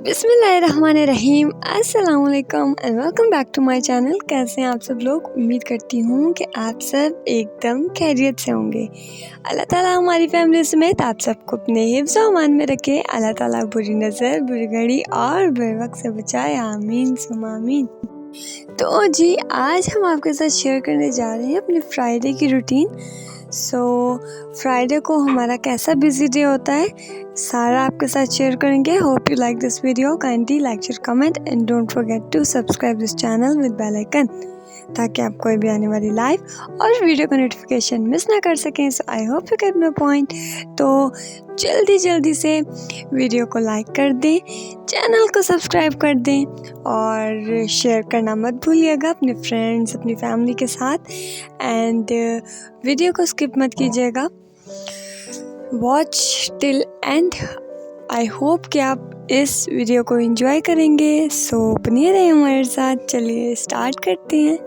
बिस्मिल्लाहिर्रहमानिर्रहीम, अस्सलाम वालेकुम and welcome back to my channel. कैसे हैं आप सब लोग? उम्मीद करती हूँ कि आप सब एकदम खैरियत से होंगे। अल्लाह ताला हमारी फैमिली समेत आप सबको अपने हिफ्ज़ व अमान में रखे। अल्लाह ताला बुरी नज़र, बुरी घड़ी और बुरे वक्त से बचाए, आमीन सुम्मा आमीन। तो जी, आज हम आपके साथ शेयर करने जा रहे हैं अपने फ्राइडे की रूटीन। फ्राइडे को हमारा कैसा बिजी डे होता है सारा आपके साथ शेयर करेंगे। Hope you like this video. Kindly like, share, comment and don't forget to subscribe this channel with bell icon, ताकि आप कोई भी आने वाली लाइव और वीडियो का नोटिफिकेशन मिस ना कर सकें। So I hope you get my point. तो जल्दी से वीडियो को लाइक कर दें, चैनल को सब्सक्राइब कर दें और शेयर करना मत भूलिएगा अपने फ्रेंड्स, अपनी फैमिली के साथ। एंड वीडियो को स्किप मत कीजिएगा, watch till and. I hope कि आप इस वीडियो को एंजॉय करेंगे। सो बनिए रहिए हमारे साथ। चलिए स्टार्ट करते हैं।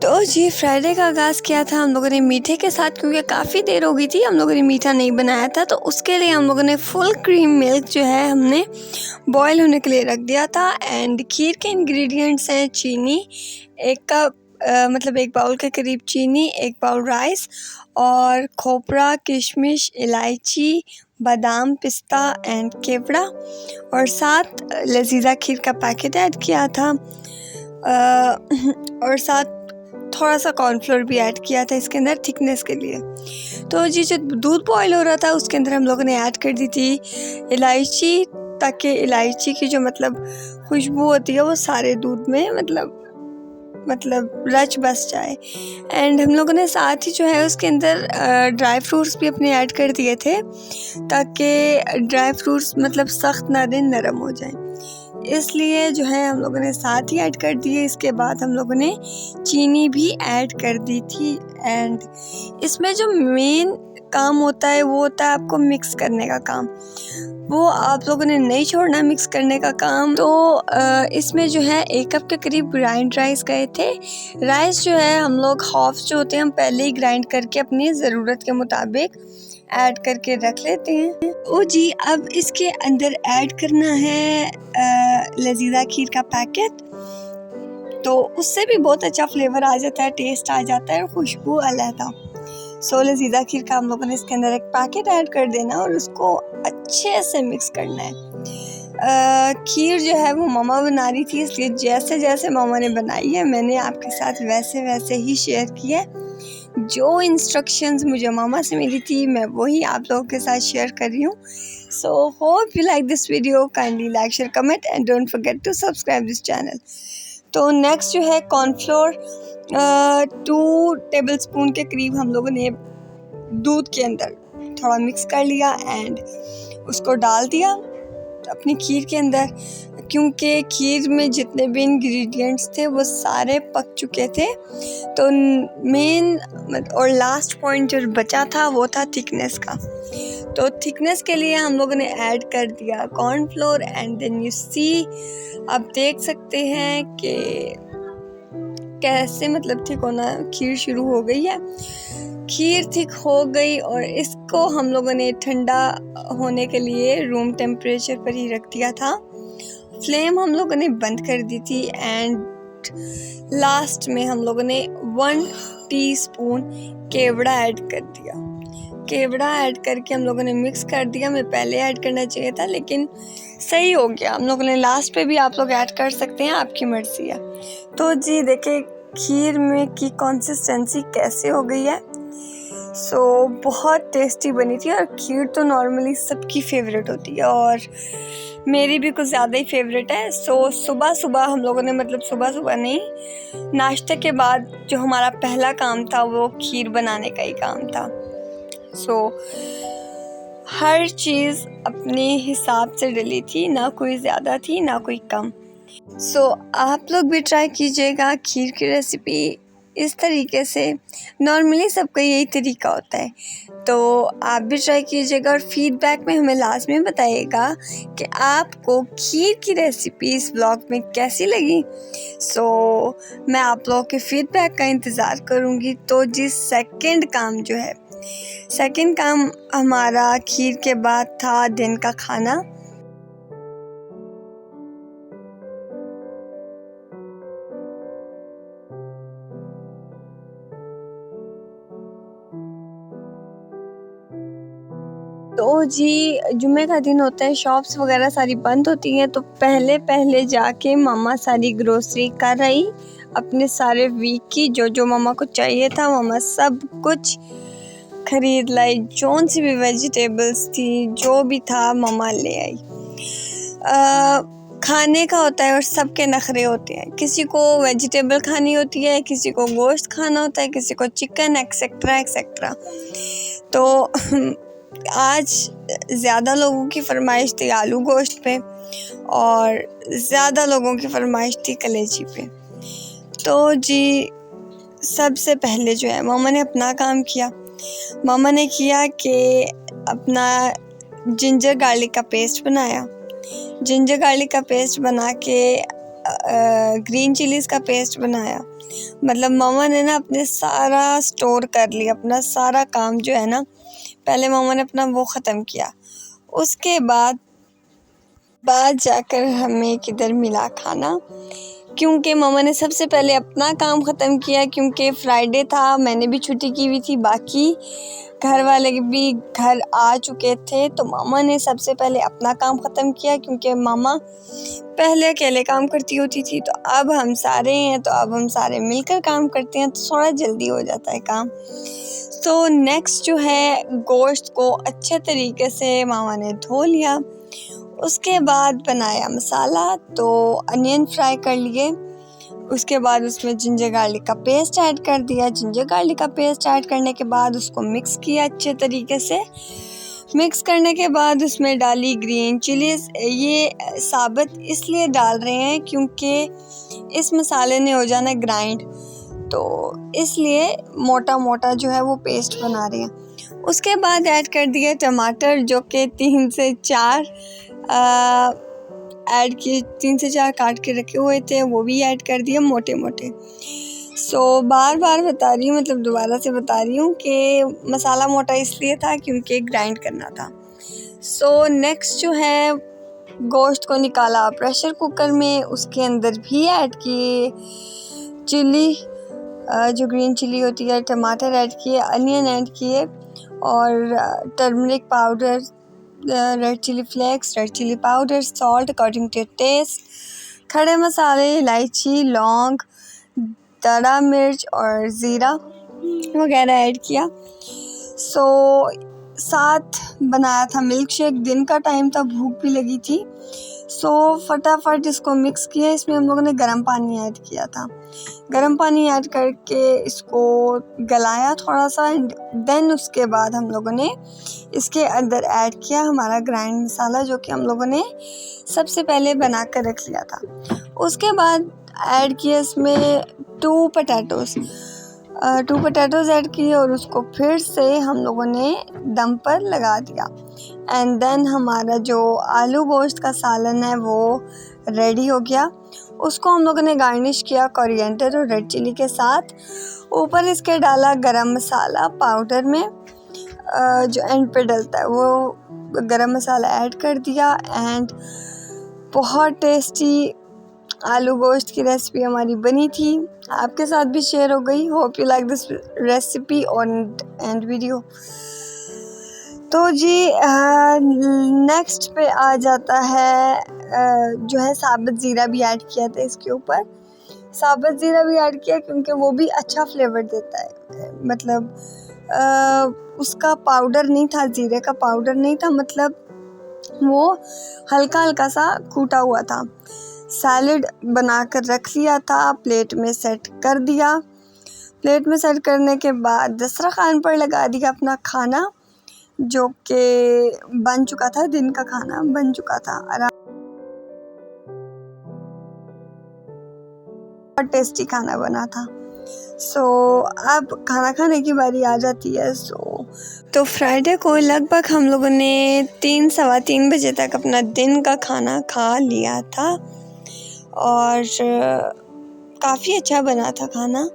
तो जी, फ्राइडे का आगाज़ किया था हम लोगों ने मीठे के साथ, क्योंकि काफ़ी देर हो गई थी हम लोगों ने मीठा नहीं बनाया था। तो उसके लिए हम लोगों ने फुल क्रीम मिल्क जो है हमने बॉयल होने के लिए रख दिया था। एंड खीर के इंग्रेडिएंट्स हैं चीनी, एक कप मतलब 1 बाउल के करीब चीनी, 1 बाउल राइस और खोपरा, किशमिश, इलायची, बादाम, पिस्ता एंड केवड़ा, और साथ लजीजा खीर का पैकेट ऐड किया था और साथ थोड़ा सा कॉर्नफ्लोर भी ऐड किया था इसके अंदर थिकनेस के लिए। तो जी, जो दूध बॉयल हो रहा था उसके अंदर हम लोगों ने ऐड कर दी थी इलायची, ताकि इलायची की जो मतलब खुशबू होती है वो सारे दूध में मतलब रच बस जाए। एंड हम लोगों ने साथ ही जो है उसके अंदर ड्राई फ्रूट्स भी अपने ऐड कर दिए थे, ताकि ड्राई फ्रूट्स मतलब सख्त ना दें, नरम हो जाएं। इसलिए जो है हम लोगों ने साथ ही ऐड कर दिए। इसके बाद हम लोगों ने चीनी भी ऐड कर दी थी। एंड इसमें जो मेन काम होता है वो होता है आपको मिक्स करने का काम। वो आप लोगों ने नहीं छोड़ना मिक्स करने का काम। तो इसमें जो है 1 कप के करीब ग्राइंड राइस गए थे। राइस जो है हम लोग हाफ जो होते हैं हम पहले ही ग्राइंड करके अपनी ज़रूरत के मुताबिक ऐड करके रख लेते हैं। ओ जी, अब इसके अंदर ऐड करना है लजीजा खीर का पैकेट। तो उससे भी बहुत अच्छा फ्लेवर आ जाता है, टेस्ट आ जाता है, खुशबू अलग। सो लजीजा खीर का हम लोगों ने इसके अंदर एक पैकेट ऐड कर देना और उसको अच्छे से मिक्स करना है। खीर जो है वो मामा बना रही थी, इसलिए जैसे जैसे मामा ने बनाई है मैंने आपके साथ वैसे वैसे ही शेयर किया है। जो इंस्ट्रक्शंस मुझे मामा से मिली थी मैं वही आप लोगों के साथ शेयर कर रही हूँ। So hope you like this video. Kindly like, share, comment and don't forget to subscribe this channel. तो नेक्स्ट जो है कॉर्नफ्लोर 2 टेबलस्पून के करीब हम लोगों ने दूध के अंदर थोड़ा मिक्स कर लिया एंड उसको डाल दिया अपनी खीर के अंदर, क्योंकि खीर में जितने भी इंग्रेडिएंट्स थे वो सारे पक चुके थे। तो मेन और लास्ट पॉइंट जो बचा था वो था थिकनेस का। तो थिकनेस के लिए हम लोगों ने ऐड कर दिया cornflour. And then you see, आप देख सकते हैं कि कैसे मतलब थिक होना खीर शुरू हो गई है। खीर थिक हो गई और इसको हम लोगों ने ठंडा होने के लिए रूम टेम्परेचर पर ही रख दिया था। फ्लेम हम लोगों ने बंद कर दी थी। एंड लास्ट में हम लोगों ने 1 टीस्पून केवड़ा ऐड कर दिया। केवड़ा ऐड करके हम लोगों ने मिक्स कर दिया। मैं पहले ऐड करना चाहिए था लेकिन सही हो गया। हम लोगों ने लास्ट पे भी आप लोग ऐड कर सकते हैं, आपकी मर्जी है। तो जी देखिए खीर में की कंसिस्टेंसी कैसे हो गई है। बहुत टेस्टी बनी थी। और खीर तो नॉर्मली सबकी फेवरेट होती है और मेरी भी कुछ ज़्यादा ही फेवरेट है। सुबह हम लोगों ने मतलब सुबह नहीं, नाश्ते के बाद जो हमारा पहला काम था वो खीर बनाने का ही काम था। हर चीज़ अपने हिसाब से डली थी, ना कोई ज़्यादा थी ना कोई कम। आप लोग भी ट्राई कीजिएगा। खीर की रेसिपी इस तरीके से नॉर्मली सबका यही तरीका होता है। तो आप भी ट्राई कीजिएगा और फीडबैक में हमें लाजमी बताइएगा कि आपको खीर की रेसिपी इस ब्लॉग में कैसी लगी। मैं आप लोगों के फीडबैक का इंतज़ार करूँगी। तो सेकंड काम हमारा खीर के बाद था दिन का खाना। तो जी जुम्मे का दिन होता है, शॉप्स वगैरह सारी बंद होती हैं। तो पहले जाके मामा सारी ग्रोसरी कर रही अपने सारे वीक की, जो मामा को चाहिए था मामा सब कुछ खरीद लाई। जौन सी भी वेजिटेबल्स थी, जो भी था मामा ले आई। खाने का होता है और सबके नखरे होते हैं। किसी को वेजिटेबल खानी होती है, किसी को गोश्त खाना होता है, किसी को चिकन एक्सेट्रा एक्सेट्रा। तो आज ज़्यादा लोगों की फरमाइश थी आलू गोश्त पे और ज़्यादा लोगों की फरमाइश थी कलेजी पे। तो जी सबसे पहले जो है मामा ने अपना काम किया। मामा ने किया कि अपना जिंजर गार्लिक का पेस्ट बनाया। जिंजर गार्लिक का पेस्ट बना के ग्रीन चिलीज़ का पेस्ट बनाया। मतलब मामा ने ना अपने सारा स्टोर कर लिया, अपना सारा काम जो है ना पहले मामा ने अपना वो ख़त्म किया। उसके बाद जाकर हमें किधर मिला खाना, क्योंकि मामा ने सबसे पहले अपना काम ख़त्म किया। क्योंकि फ्राइडे था, मैंने भी छुट्टी की हुई थी, बाकी घर वाले भी घर आ चुके थे। तो मामा ने सबसे पहले अपना काम ख़त्म किया, क्योंकि मामा पहले अकेले काम करती होती थी। तो अब हम सारे हैं, तो अब हम सारे मिलकर काम करते हैं, तो थोड़ा जल्दी हो जाता है काम। तो नेक्स्ट जो है गोश्त को अच्छे तरीके से मामा ने धो लिया। उसके बाद बनाया मसाला। तो अनियन फ्राई कर लिए। उसके बाद उसमें जिंजर गार्लिक का पेस्ट ऐड कर दिया। जिंजर गार्लिक का पेस्ट ऐड करने के बाद उसको मिक्स किया अच्छे तरीके से। मिक्स करने के बाद उसमें डाली ग्रीन चिलीज़। ये साबुत इसलिए डाल रहे हैं क्योंकि इस मसाले ने हो जाना ग्राइंड, तो इसलिए मोटा मोटा जो है वो पेस्ट बना रहे हैं। उसके बाद ऐड कर दिए टमाटर, जो कि 3 से 4 ऐड किए, 3 से 4 काट के रखे हुए थे, वो भी ऐड कर दिए मोटे मोटे। बार बता रही हूँ, मतलब दोबारा से बता रही हूँ कि मसाला मोटा इसलिए था क्योंकि ग्राइंड करना था। नेक्स्ट जो है गोश्त को निकाला प्रेशर कुकर में। उसके अंदर भी ऐड किए चिली, जो ग्रीन चिली होती है, टमाटर ऐड किए, अनियन ऐड किए और turmeric powder, red chilli flakes, red chilli powder, salt according to taste, खड़े मसाले, इलायची, लौंग, दड़ा मिर्च और ज़ीरा वगैरह ऐड किया। साथ बनाया था मिल्क शेक। दिन का टाइम था, भूख भी लगी थी। फटाफट इसको मिक्स किया। इसमें हम लोगों ने गर्म पानी ऐड किया था। गर्म पानी ऐड करके इसको गलाया थोड़ा सा। देन उसके बाद हम लोगों ने इसके अंदर ऐड किया हमारा ग्राइंड मसाला, जो कि हम लोगों ने सबसे पहले बना कर रख लिया था। उसके बाद ऐड किया इसमें 2 पोटैटोज़ ऐड किए और उसको फिर से हम लोगों ने दम पर लगा दिया। एंड देन हमारा जो आलू गोश्त का सालन है वो रेडी हो गया। उसको हम लोगों ने गार्निश किया कोरिएंडर और रेड चिली के साथ। ऊपर इसके डाला गरम मसाला पाउडर में, जो एंड पे डलता है, वो गरम मसाला ऐड कर दिया। एंड बहुत टेस्टी आलू गोश्त की रेसिपी हमारी बनी थी, आपके साथ भी शेयर हो गई। Hope you like this recipe and video. तो जी नेक्स्ट पे आ जाता है जो है साबुत ज़ीरा भी ऐड किया था इसके ऊपर। साबुत ज़ीरा भी ऐड किया क्योंकि वो भी अच्छा फ्लेवर देता है। मतलब उसका पाउडर नहीं था, ज़ीरे का पाउडर नहीं था, मतलब वो हल्का हल्का सा कूटा हुआ था। सैलेड बनाकर रख लिया था, प्लेट में सेट कर दिया। प्लेट में सेट करने के बाद दस्तरखान पर लगा दिया अपना खाना, जो कि बन चुका था। दिन का खाना बन चुका था। और टेस्टी खाना बना था। अब खाना खाने की बारी आ जाती है। तो फ्राइडे को लगभग हम लोगों ने 3 सवा 3 बजे तक अपना दिन का खाना खा लिया था और काफ़ी अच्छा बना था खाना।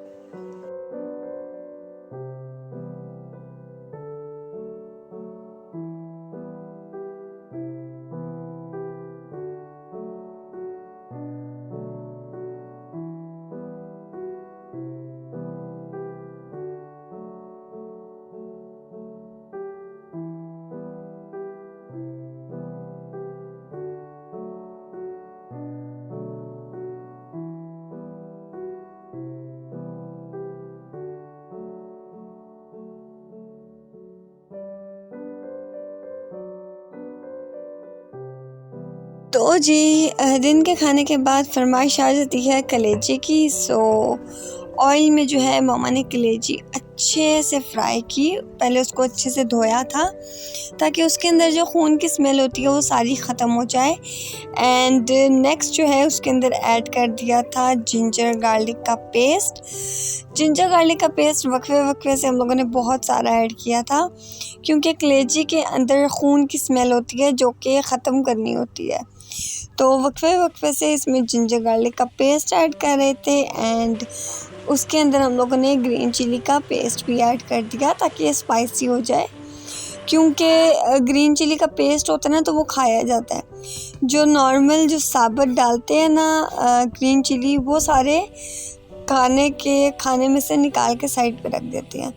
तो जी दिन के खाने के बाद फरमाइश आ जाती है कलेजी की। ऑयल में जो है मामा ने कलेजी अच्छे से फ्राई की। पहले उसको अच्छे से धोया था ताकि उसके अंदर जो खून की स्मेल होती है वो सारी ख़त्म हो जाए। एंड नेक्स्ट जो है उसके अंदर ऐड कर दिया था जिंजर गार्लिक का पेस्ट। जिंजर गार्लिक का पेस्ट वक्फे से हम लोगों ने बहुत सारा ऐड किया था क्योंकि कलेजी के अंदर खून की स्मेल होती है जो कि ख़त्म करनी होती है। तो वक्फे से इसमें जिंजर गार्लिक का पेस्ट ऐड कर रहे थे एंड उसके अंदर हम लोगों ने ग्रीन चिली का पेस्ट भी ऐड कर दिया ताकि ये स्पाइसी हो जाए, क्योंकि ग्रीन चिली का पेस्ट होता है ना तो वो खाया जाता है। जो नॉर्मल जो साबुत डालते हैं ना ग्रीन चिली, वो सारे खाने में से निकाल के साइड पे रख देते हैं,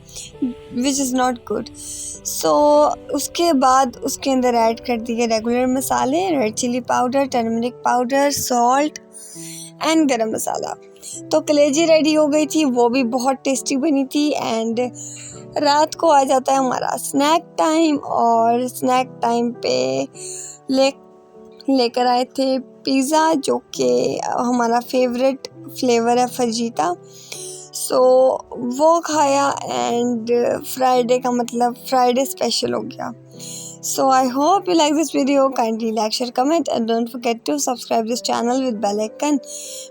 विच इज़ नॉट गुड। उसके बाद उसके अंदर ऐड कर दिए रेगुलर मसाले, red chilli powder, turmeric powder, salt and garam masala. तो कलेजी रेडी हो गई थी, वो भी बहुत टेस्टी बनी थी। एंड रात को आ जाता है हमारा स्नैक टाइम, और स्नैक टाइम पे लेकर आए थे पिज़्ज़ा, जो कि हमारा फेवरेट फ्लेवर है फजीता। वो खाया एंड फ्राइडे का मतलब फ्राइडे स्पेशल हो गया। I hope you like this video. Kindly like, share, comment and don't forget to subscribe this channel with bell icon.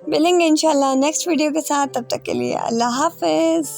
मिलेंगे इंशाल्लाह नेक्स्ट वीडियो के साथ, तब तक के लिए अल्लाह हाफिज़।